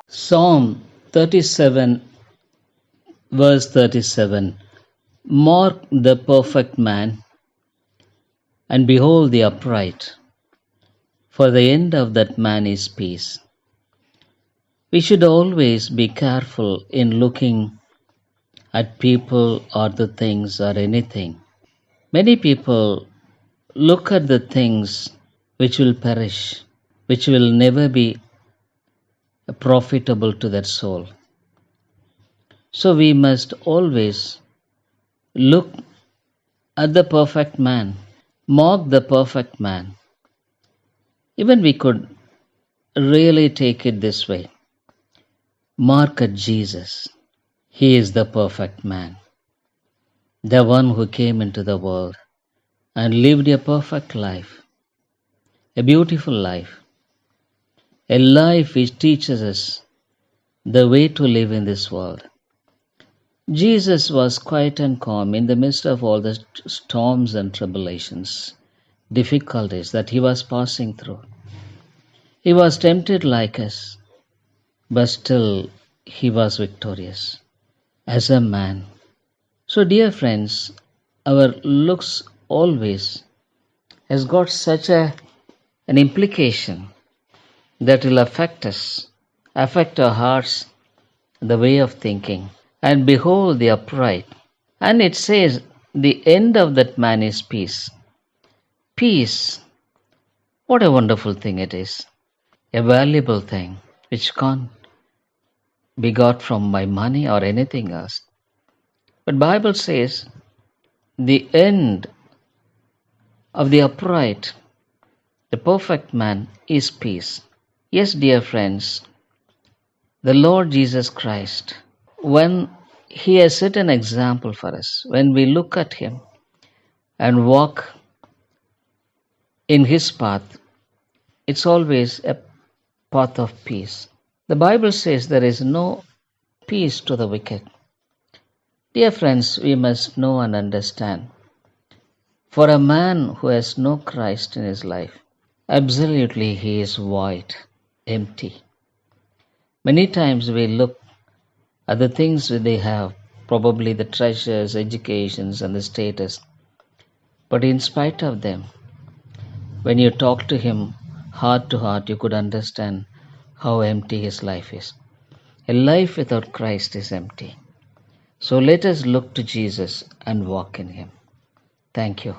Psalm 37, verse 37. Mark the perfect man, and behold the upright, for the end of that man is peace. We should always be careful in looking at people or the things or anything. Many people look at the things which will perish, which will never be profitable to their soul. So we must always look at the perfect man, mark the perfect man. Even we could really take it this way. Mark at Jesus. He is the perfect man, the one who came into the world and lived a perfect life, a beautiful life, a life which teaches us the way to live in this world. Jesus was quiet and calm in the midst of all the storms and tribulations, difficulties that he was passing through. He was tempted like us, but still he was victorious as a man. So, dear friends, our looks always has got such an implication that will affect us, affect our hearts, the way of thinking. And behold the upright. And it says, the end of that man is peace. Peace, what a wonderful thing it is. A valuable thing which can't be got from by money or anything else. But Bible says the end of the upright, the perfect man, is peace. Yes, dear friends, the Lord Jesus Christ, when he has set an example for us, when we look at him and walk in his path, it's always a path of peace. The Bible says there is no peace to the wicked. Dear friends, we must know and understand. For a man who has no Christ in his life, absolutely he is void, empty. Many times we look at the things that they have, probably the treasures, educations, and the status. But in spite of them, when you talk to him heart to heart, you could understand how empty his life is. A life without Christ is empty. So let us look to Jesus and walk in him. Thank you.